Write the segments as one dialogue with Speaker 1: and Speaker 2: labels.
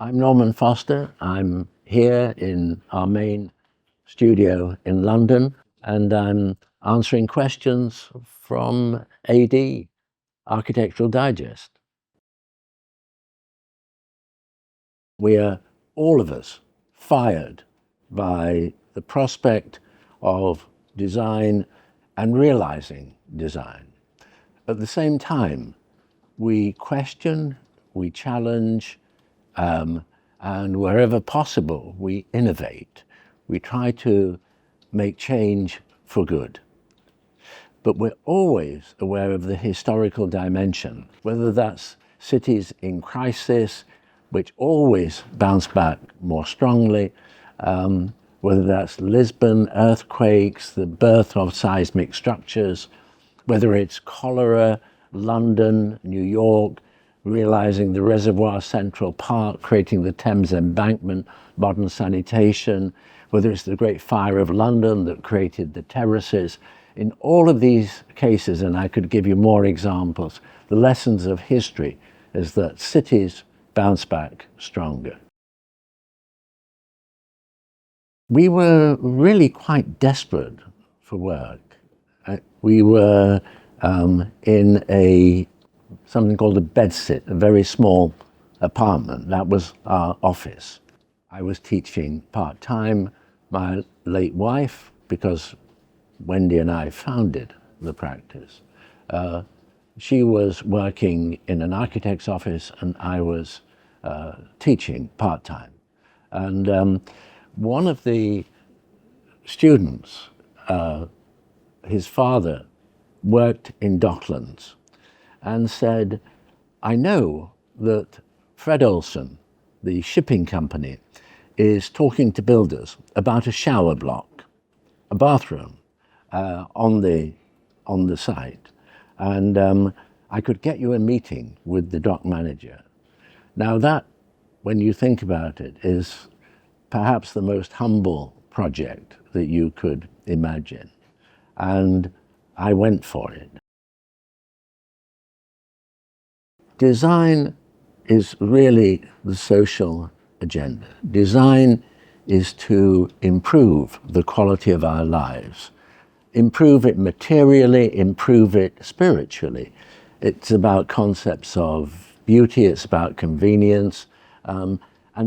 Speaker 1: I'm Norman Foster. I'm here in our main studio in London, and I'm answering questions from AD, Architectural Digest. We are, all of us, fired by the prospect of design and realizing design. At the same time, we question, we challenge, and wherever possible, we innovate. We try to make change for good. But we're always aware of the historical dimension, whether that's cities in crisis, which always bounce back more strongly, whether that's Lisbon, earthquakes, the birth of seismic structures, whether it's cholera, London, New York, realizing the reservoir Central Park, creating the Thames embankment, modern sanitation, whether it's the Great Fire of London that created the terraces. In all of these cases, and I could give you more examples, the lessons of history is that cities bounce back stronger. We were really quite desperate for work. We were in something called a bedsit, a very small apartment. That was our office. I was teaching part-time. My late wife, because Wendy and I founded the practice, she was working in an architect's office and I was teaching part-time. And one of the students, his father, worked in Docklands and said, I know that Fred Olsen, the shipping company, is talking to builders about a shower block, a bathroom on the site. And I could get you a meeting with the dock manager. Now that, when you think about it, is perhaps the most humble project that you could imagine. And I went for it. Design is really the social agenda. Design is to improve the quality of our lives, improve it materially, improve it spiritually. It's about concepts of beauty, it's about convenience, and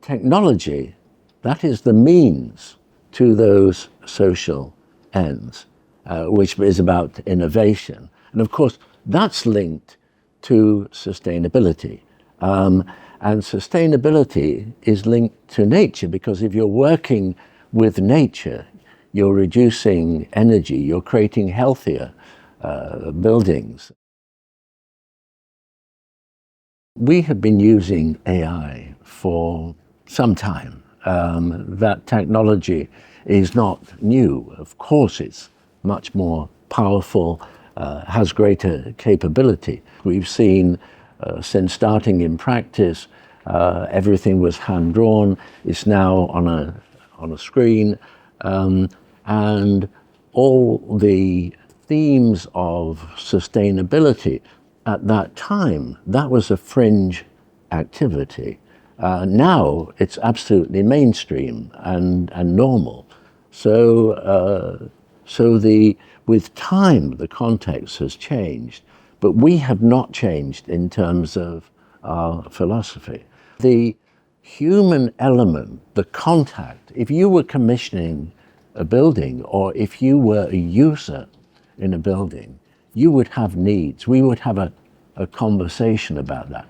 Speaker 1: technology. That is the means to those social ends, which is about innovation. And of course, that's linked to sustainability. And sustainability is linked to nature, because if you're working with nature, you're reducing energy, you're creating healthier buildings. We have been using AI for some time. That technology is not new. Of course, it's much more powerful, has greater capability. We've seen, since starting in practice, everything was hand-drawn. It's now on a screen. And all the themes of sustainability at that time, that was a fringe activity. Now it's absolutely mainstream and normal. So, with time, the context has changed, but we have not changed in terms of our philosophy. The human element, the contact, if you were commissioning a building or if you were a user in a building, you would have needs. We would have a conversation about that.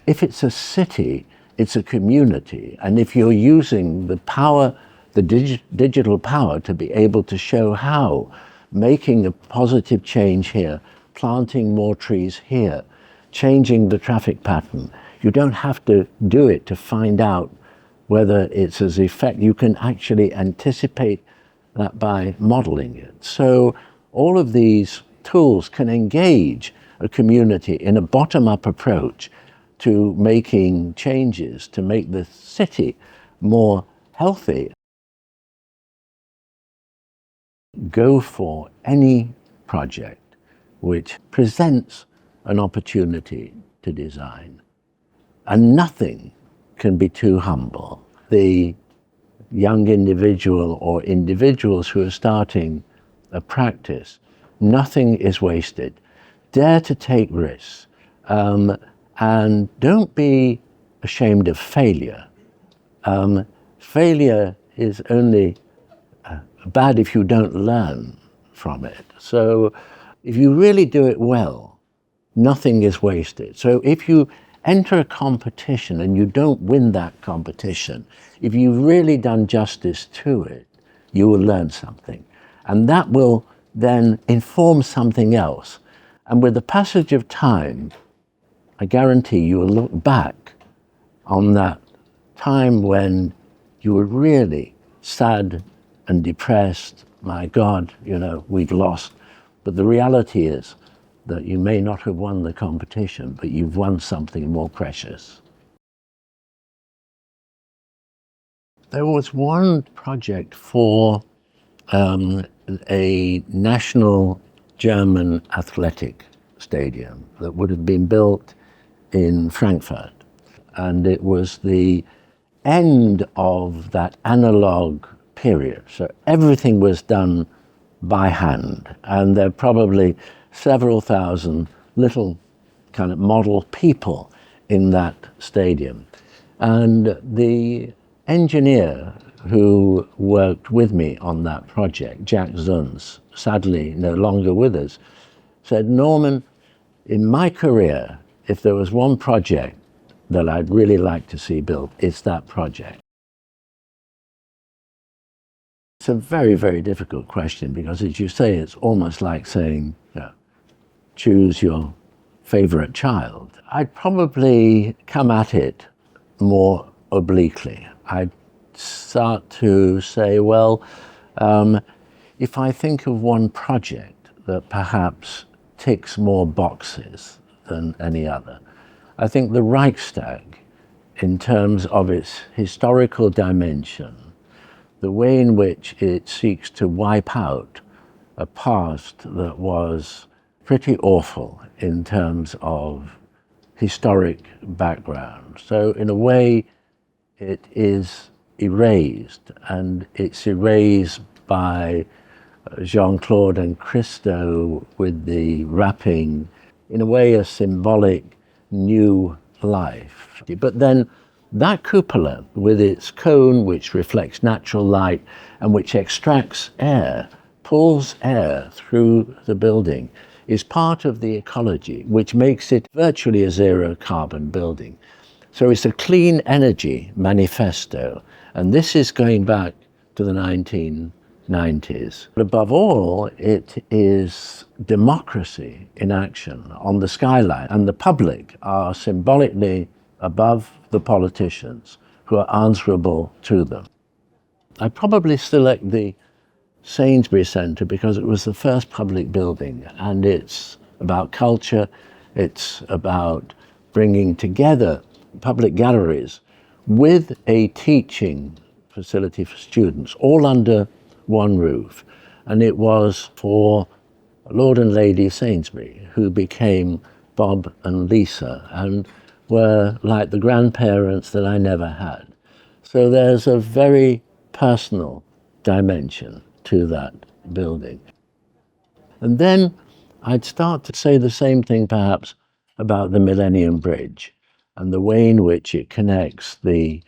Speaker 1: If it's a city, it's a community. And if you're using the power, the digital power to be able to show how, making a positive change here, planting more trees here, changing the traffic pattern, you don't have to do it to find out whether it's as effective. You can actually anticipate that by modeling it. So all of these tools can engage a community in a bottom-up approach to making changes to make the city more healthy. Go for any project which presents an opportunity to design. And nothing can be too humble. The young individual or individuals who are starting a practice, nothing is wasted. Dare to take risks, and don't be ashamed of failure. Failure is only bad if you don't learn from it. So if you really do it well, nothing is wasted. So if you enter a competition and you don't win that competition, if you've really done justice to it, you will learn something. And that will then inform something else. And with the passage of time, I guarantee you will look back on that time when you were really sad and depressed. My God, we've lost. But the reality is that you may not have won the competition, but you've won something more precious. There was one project for a national German athletic stadium that would have been built in Frankfurt. And it was the end of that analog period. So everything was done by hand. And there are probably several thousand little kind of model people in that stadium. And the engineer who worked with me on that project, Jack Zunz, sadly no longer with us, said, Norman, in my career, if there was one project that I'd really like to see built, it's that project. It's a very, very difficult question because, as you say, it's almost like saying, choose your favorite child. I'd probably come at it more obliquely. I'd start to say, well, if I think of one project that perhaps ticks more boxes than any other, I think the Reichstag, in terms of its historical dimension, the way in which it seeks to wipe out a past that was pretty awful in terms of historic background. So in a way, it is erased, and it's erased by Jean-Claude and Christo with the wrapping, in a way, a symbolic new life. But then that cupola with its cone, which reflects natural light and which extracts air, pulls air through the building, is part of the ecology, which makes it virtually a zero carbon building. So it's a clean energy manifesto. And this is going back to the 1990s. But above all, it is democracy in action on the skyline. And the public are symbolically above the politicians who are answerable to them. I probably select the Sainsbury Centre because it was the first public building, and it's about culture, it's about bringing together public galleries with a teaching facility for students, all under one roof. And it was for Lord and Lady Sainsbury, who became Bob and Lisa, and were like the grandparents that I never had. So there's a very personal dimension to that building. And then I'd start to say the same thing perhaps about the Millennium Bridge and the way in which it connects the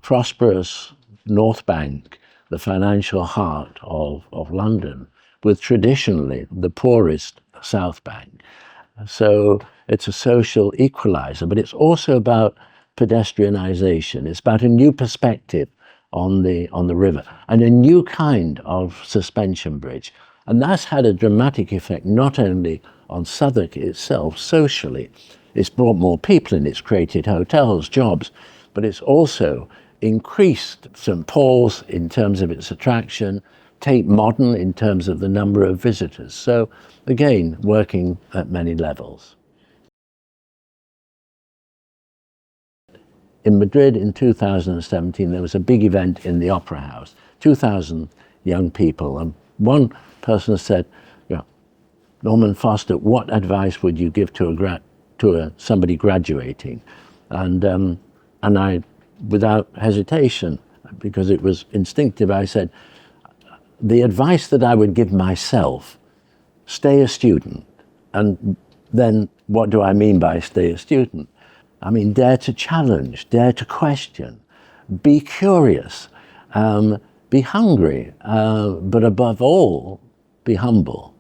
Speaker 1: prosperous North Bank, the financial heart of London, with traditionally the poorest South Bank. So it's a social equalizer, but it's also about pedestrianisation. It's about a new perspective on the river and a new kind of suspension bridge. And that's had a dramatic effect not only on Southwark itself socially. It's brought more people in, it's created hotels, jobs, but it's also increased St Paul's in terms of its attraction, Tate Modern in terms of the number of visitors. So again, working at many levels. In Madrid in 2017, there was a big event in the Opera House, 2,000 young people, and one person said, Norman Foster, what advice would you give to somebody graduating? And And I, without hesitation, because it was instinctive, I said, the advice that I would give myself, stay a student. And then what do I mean by stay a student? I mean, dare to challenge, dare to question, be curious, be hungry, but above all, be humble.